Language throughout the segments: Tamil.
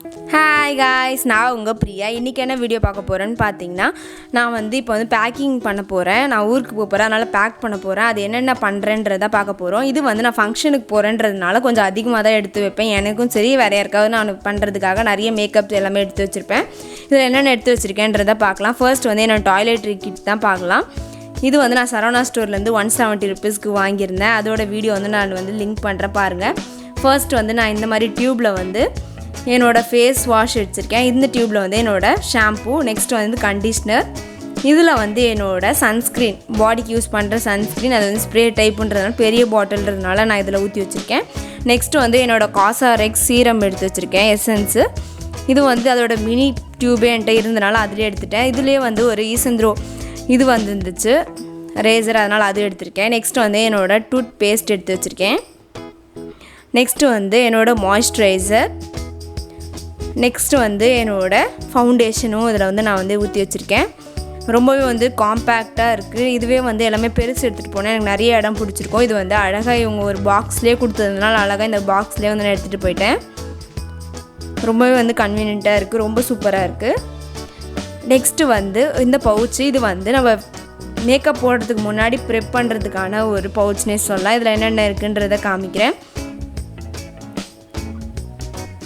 Hi guys, நான் உங்கள் பிரியா. இன்றைக்கி என்ன வீடியோ பார்க்க போகிறேன்னு பார்த்தீங்கன்னா, நான் இப்போ பேக்கிங் பண்ண போகிறேன். நான் ஊருக்கு போகிறேன், அதனால் பேக் பண்ண போகிறேன். அது என்னென்ன பண்ணுறேன்றதை பார்க்க போகிறோம். இது நான் ஃபங்க்ஷனுக்கு போகிறேன்றதுனால கொஞ்சம் அதிகமாக தான் எடுத்து வைப்பேன். எனக்கும் சரி, வேறு யாருக்காவது நான் பண்ணுறதுக்காக நிறைய மேக்கப் எல்லாமே எடுத்து வச்சுருப்பேன். இதில் என்னென்ன எடுத்து வச்சுருக்கேன்றதை பார்க்கலாம். ஃபர்ஸ்ட் என்னோடய டாய்லெட்ரி கிட் தான் பார்க்கலாம். இது நான் சரவணா ஸ்டோர்லேருந்து 170 rupeesக்கு வாங்கியிருந்தேன். அதோட வீடியோ நான் லிங்க் பண்ணுறேன் பாருங்கள். ஃபர்ஸ்ட் நான் இந்த மாதிரி டியூப்பில் என்னோடய ஃபேஸ் வாஷ் வச்சுருக்கேன். இந்த டியூப்பில் என்னோடய ஷாம்பூ, நெக்ஸ்ட் கண்டிஷ்னர், இதில் என்னோடய சன்ஸ்க்ரீன், பாடிக்கு யூஸ் பண்ணுற சன்ஸ்க்ரீன், அது ஸ்ப்ரே டைப்புன்றதுனால பெரிய பாட்டில்ன்றதுனால நான் இதில் ஊற்றி வச்சுருக்கேன். நெக்ஸ்ட்டு என்னோடய காசாரெக்ஸ் சீரம் எடுத்து வச்சுருக்கேன், எசன்ஸு. இது அதோட மினி டியூபே என்கிட்ட இருந்தனால அதிலே எடுத்துட்டேன். இதுலேயே ஒரு ஈசந்த்ரோ இது இருந்துச்சு ரேசர், அதனால் அது எடுத்திருக்கேன். நெக்ஸ்ட் என்னோடய டூத் பேஸ்ட் எடுத்து வச்சுருக்கேன். நெக்ஸ்ட்டு என்னோடய மாய்ஸ்சரைசர், நெக்ஸ்ட்டு என்னோடய ஃபவுண்டேஷனும் இதில் நான் ஊற்றி வச்சுருக்கேன். ரொம்பவே காம்பேக்டாக இருக்குது. இதுவே எல்லாமே பெருசு எடுத்துகிட்டு போனேன். எனக்கு நிறைய இடம் பிடிச்சிருக்கோம். இது அழகாக இவங்க ஒரு பாக்ஸ்லேயே கொடுத்ததுனால அழகாக இந்த பாக்ஸ்லேயே நான் எடுத்துகிட்டு போயிட்டேன். ரொம்பவே கன்வீனியண்ட்டாக இருக்குது, ரொம்ப சூப்பராக இருக்குது. நெக்ஸ்ட்டு இந்த பவுச்சு, இது நம்ம மேக்கப் போடுறதுக்கு முன்னாடி ப்ரெப் பண்ணுறதுக்கான ஒரு பவுச்னே சொல்லலாம். இதில் என்னென்ன இருக்குன்றதை காமிக்கிறேன்.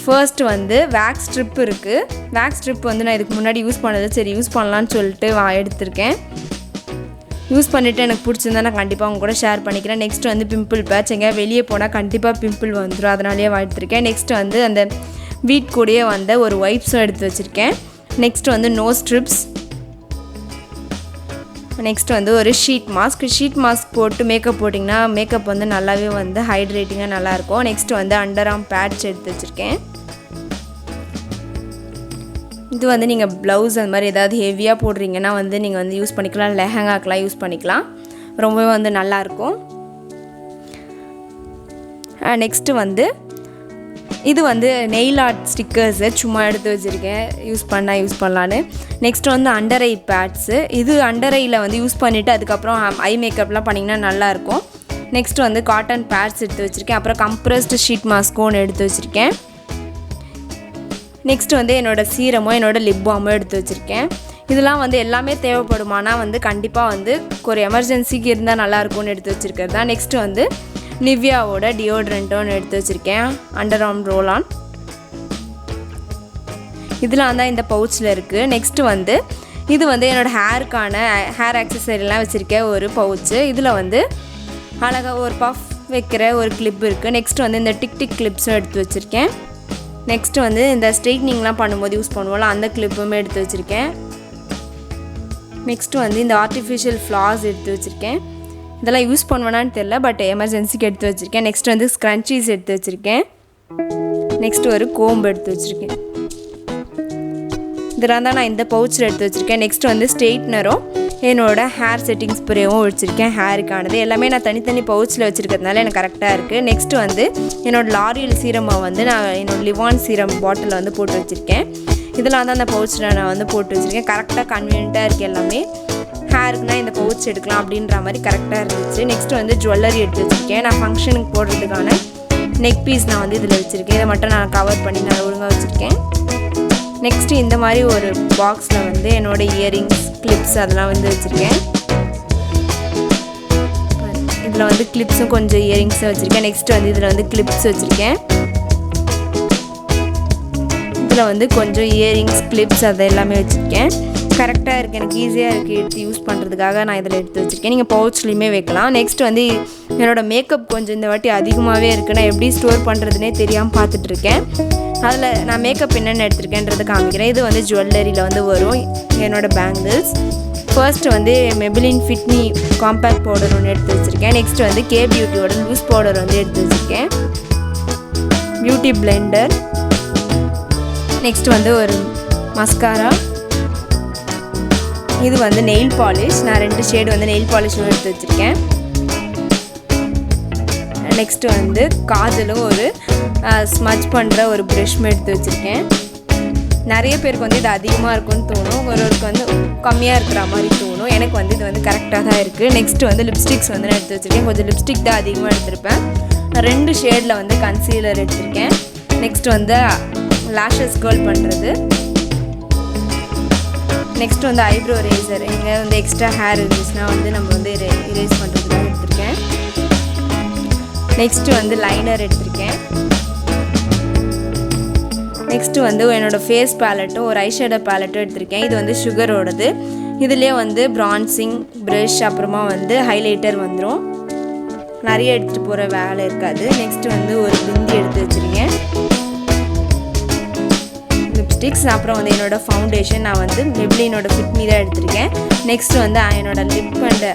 ஃபர்ஸ்ட் வேக்ஸ் ஸ்ட்ரிப் இருக்குது. வேக்ஸ் ஸ்ட்ரிப் நான் இதுக்கு முன்னாடி யூஸ் பண்ணது, சரி யூஸ் பண்ணலான்னு சொல்லிட்டு எடுத்திருக்கேன். யூஸ் பண்ணிவிட்டு எனக்கு பிடிச்சிருந்தா நான் கண்டிப்பாக அவங்க கூட ஷேர் பண்ணிக்கிறேன். நெக்ஸ்ட் பிம்பிள் பேட்ச், எங்கேயா வெளியே போனால் கண்டிப்பாக பிம்பிள் வந்துடும், அதனாலேயே எடுத்திருக்கேன். நெக்ஸ்ட் அந்த வீட் கூடயே ஒரு வைப்ஸும் எடுத்து வச்சுருக்கேன். நெக்ஸ்ட் நோஸ் ஸ்ட்ரிப்ஸ், நெக்ஸ்ட் ஒரு ஷீட் மாஸ்க். ஷீட் மாஸ்க் போட்டு மேக்கப் போட்டிங்கன்னா மேக்கப் நல்லாவே ஹைட்ரேட்டிங்காக நல்லாயிருக்கும். நெக்ஸ்ட் அண்டர் ஆர்ம் பேட்ச் எடுத்து வச்சுருக்கேன். இது நீங்கள் ப்ளவுஸ் அந்த மாதிரி ஏதாவது ஹெவியாக போடுறீங்கன்னா நீங்கள் யூஸ் பண்ணிக்கலாம், லெஹங்காக்கெலாம் யூஸ் பண்ணிக்கலாம். ரொம்பவே நல்லாயிருக்கும். நெக்ஸ்ட்டு இது நெயில் ஆர்ட் ஸ்டிக்கர்ஸு சும்மா எடுத்து வச்சுருக்கேன், யூஸ் பண்ணலான்னு. Next under eye pads. இது அண்டர் ஐயில் யூஸ் பண்ணிவிட்டு அதுக்கப்புறம் ஐ மேக்கப்லாம் பண்ணிங்கன்னா நல்லாயிருக்கும். நெக்ஸ்ட்டு காட்டன் பேட்ஸ் எடுத்து வச்சுருக்கேன். அப்புறம் கம்ப்ரஸ்டு ஷீட் மாஸ்க்கும் ஒன்று எடுத்து வச்சுருக்கேன். நெக்ஸ்ட் என்னோடய சீரமோ என்னோடய லிப் பாமோ எடுத்து வச்சுருக்கேன். இதெல்லாம் எல்லாமே தேவைப்படுமானா கண்டிப்பாக ஒரு எமர்ஜென்சிக்கு இருந்தால் நல்லாயிருக்கும்னு எடுத்து வச்சுருக்கிறது தான். நெக்ஸ்ட்டு நிவ்யாவோட டியோட்ரண்ட்டோன்னு எடுத்து வச்சுருக்கேன், அண்டர் ஆர்ம் ரோல் ஆன். இதெல்லாம் தான் இந்த பவுச்சில் இருக்குது. நெக்ஸ்ட்டு இது என்னோடய ஹேருக்கான ஹேர் ஆக்சசரிலாம் வச்சுருக்கேன் ஒரு பவுச்சு. இதில் அழகாக ஒரு பஃப் வைக்கிற ஒரு கிளிப் இருக்குது. நெக்ஸ்ட்டு இந்த டிக் கிளிப்ஸும் எடுத்து வச்சுருக்கேன். நெக்ஸ்ட்டு இந்த ஸ்ட்ரைட்னிங்லாம் பண்ணும்போது யூஸ் பண்ணுவோம்ல, அந்த கிளிப்புமே எடுத்து வச்சுருக்கேன். நெக்ஸ்ட்டு இந்த ஆர்டிஃபிஷியல் ஃப்ளார்ஸ் எடுத்து வச்சுருக்கேன். இதெல்லாம் யூஸ் பண்ணுவேனான்னு தெரில, பட் எமர்ஜென்சிக்கு எடுத்து வச்சுருக்கேன். நெக்ஸ்ட்டு ஸ்க்ரன்ச்சீஸ் எடுத்து வச்சுருக்கேன். நெக்ஸ்ட்டு ஒரு கோம்பு எடுத்து வச்சுருக்கேன். இதெல்லாம் தான் நான் இந்த பவுச்சில் எடுத்து வச்சுருக்கேன். நெக்ஸ்ட்டு ஸ்ட்ரெயிட்னரும் என்னோடய ஹேர் செட்டிங் ஸ்ப்ரேவும் வச்சுருக்கேன், ஹேருக்கானது. எல்லாமே நான் தனித்தனி பவுச்சில் வச்சுருக்கிறதுனால எனக்கு கரெக்டாக இருக்குது. நெக்ஸ்ட்டு என்னோடய லாரியல் சீரமை நான் என்னோடய லிவான் சீரம் பாட்டிலில் போட்டு வச்சுருக்கேன். இதெல்லாம் தான் அந்த பவுச்சில் நான் போட்டு வச்சுருக்கேன். கரெக்டாக கன்வீனியண்ட்டாக இருக்குது எல்லாமே. ஹேருக்குனா இந்த பவுச் எடுக்கலாம் அப்படின்ற மாதிரி கரெக்டாக இருந்துச்சு. நெக்ஸ்ட்டு ஜுவல்லரி எடுத்து வச்சுருக்கேன். நான் ஃபங்க்ஷனுக்கு போடுறதுக்கான நெக் பீஸ் நான் இதில் வச்சுருக்கேன். இதை மட்டும் நான் கவர் பண்ணி நான் ஒழுங்காக வச்சுருக்கேன். நெக்ஸ்ட்டு இந்த மாதிரி ஒரு பாக்ஸில் என்னோடய இயரிங்ஸ், கிளிப்ஸ் அதெல்லாம் வச்சுருக்கேன். இதில் கிளிப்ஸும் கொஞ்சம் இயரிங்ஸும் வச்சுருக்கேன். நெக்ஸ்ட்டு இதில் கிளிப்ஸ் வச்சுருக்கேன். இதில் கொஞ்சம் இயரிங்ஸ், கிளிப்ஸ் அதை எல்லாமே வச்சுருக்கேன். கரெக்டாக இருக்குது, எனக்கு ஈஸியாக இருக்குது எடுத்து யூஸ் பண்ணுறதுக்காக நான் இதில் எடுத்து வச்சுருக்கேன். நீங்கள் பவுச்லேயுமே வைக்கலாம். நெக்ஸ்ட் என்னோடய மேக்கப் கொஞ்சம் இந்த வாட்டி அதிகமாகவே இருக்குது. நான் எப்படி ஸ்டோர் பண்ணுறதுனே தெரியாமல் பார்த்துட்ருக்கேன். அதில் நான் மேக்கப் என்னென்ன எடுத்திருக்கேன்றதை காமிக்கிறேன். இது ஜுவல்லரியில் வரும் என்னோடய bangles. First Maybelline Fit Me compact powder ஒன்று எடுத்து வச்சுருக்கேன். நெக்ஸ்ட்டு கே பியூட்டியோட லூஸ் பவுடர் எடுத்து வச்சுருக்கேன். Beauty Blender. நெக்ஸ்ட்டு ஒரு மஸ்காரா. இது நெயில் பாலிஷ். நான் 2 ஷேடு நெயில் பாலிஷும் எடுத்து வச்சுருக்கேன். நெக்ஸ்ட்டு காஜலும் ஒரு ஸ்மஜ் பண்ணுற ஒரு ப்ரஷ்மே எடுத்து வச்சுருக்கேன். நிறைய பேருக்கு இது அதிகமாக இருக்கும்னு தோணும், ஒருவருக்கு கம்மியாக இருக்கிற மாதிரி தோணும். எனக்கு இது கரெக்டாக தான் இருக்குது. நெக்ஸ்ட்டு லிப்ஸ்டிக்ஸ் நான் எடுத்து வச்சுருக்கேன். கொஞ்சம் லிப்ஸ்டிக் தான் அதிகமாக எடுத்திருப்பேன். 2 ஷேடில் கன்சீலர் எடுத்திருக்கேன். நெக்ஸ்ட் lashes curl பண்ணுறது. நெக்ஸ்ட் வந்து ஐப்ரோ ரேசர். இங்கே வந்து எக்ஸ்ட்ரா ஹேர் இருந்துச்சுன்னா வந்து நம்ம வந்து இரேஸ் பண்ணுறதுக்காக எடுத்திருக்கேன். நெக்ஸ்ட்டு வந்து லைனர் எடுத்திருக்கேன். நெக்ஸ்ட்டு வந்து என்னோடய ஃபேஸ் பேலட்டும் ஒரு ஐஷேடோ பேலட்டும் எடுத்திருக்கேன். இது வந்து சுகரோடது. இதுலேயே வந்து ப்ரான்சிங் ப்ரஷ் அப்புறமா வந்து ஹைலைட்டர் வந்துடும். நிறைய எடுத்துகிட்டு போகிற வேலை இருக்காது. நெக்ஸ்ட்டு வந்து ஒரு பிந்தி எடுத்து வச்சுருக்கேன், லிப்ஸ்டிக்ஸ். அப்புறம் வந்து என்னோடய ஃபவுண்டேஷன் நான் வந்து மெப்ளினோட ஃபிட்மி தான் எடுத்திருக்கேன். நெக்ஸ்ட்டு வந்து என்னோடய லிப் அண்ட்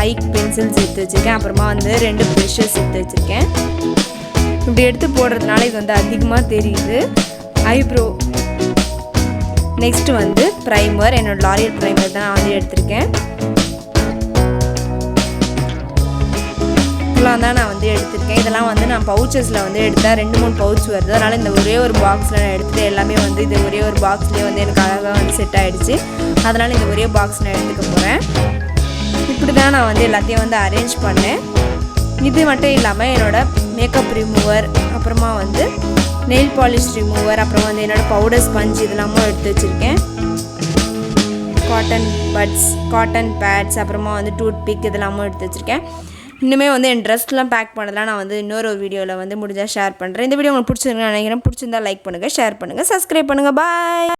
ஐ பென்சில்ஸ் எடுத்து வச்சுருக்கேன். அப்புறமா வந்து 2 ப்ரஷஸ் எடுத்து வச்சுருக்கேன். இப்படி எடுத்து போடுறதுனால இது வந்து அதிகமாக தெரியுது. ஐப்ரோ. நெக்ஸ்ட்டு வந்து ப்ரைமர். என்னோடய லாரியல் ப்ரைமர் தான் நான் வந்து எடுத்திருக்கேன். இதெல்லாம் தான் நான் வந்து எடுத்திருக்கேன். இதெல்லாம் வந்து நான் பவுச்சஸில் வந்து எடுத்தால் 2-3 பவுச் வருது. அதனால் இந்த ஒரே ஒரு பாக்ஸில் நான் எடுத்துகிட்டு எல்லாமே வந்து இது ஒரே ஒரு பாக்ஸ்லேயே வந்து எனக்கு அழகாக வந்து செட் ஆகிடுச்சு. அதனால் இந்த ஒரே பாக்ஸ் நான் எடுத்துக்க போகிறேன். இப்படி தான் நான் வந்து எல்லாத்தையும் வந்து அரேஞ்ச் பண்ணேன். இது மட்டும் இல்லாமல் என்னோடய மேக்கப் ரிமூவர், அப்புறமா வந்து நெயில் பாலிஷ் ரிமூவர், அப்புறமா வந்து என்னோடய பவுடர் ஸ்பஞ்ச் இதெல்லாமும் எடுத்து வச்சுருக்கேன். காட்டன் பட்ஸ், காட்டன் பேட்ஸ், அப்புறமா வந்து டூத் பிக் இதெல்லாமும் எடுத்து வச்சுருக்கேன். இன்னுமே வந்து என் ட்ரெஸ்லாம் பேக் பண்ணதெல்லாம் நான் வந்து இன்னொரு வீடியோவில் வந்து முடிஞ்சால் ஷேர் பண்ணுறேன். இந்த வீடியோ உங்களுக்கு பிடிச்சிருக்குன்னு நினைக்கிறேன். பிடிச்சிருந்தா லைக் பண்ணுங்கள், ஷேர் பண்ணுங்கள், சப்ஸ்கிரைப் பண்ணுங்கள். பாய்.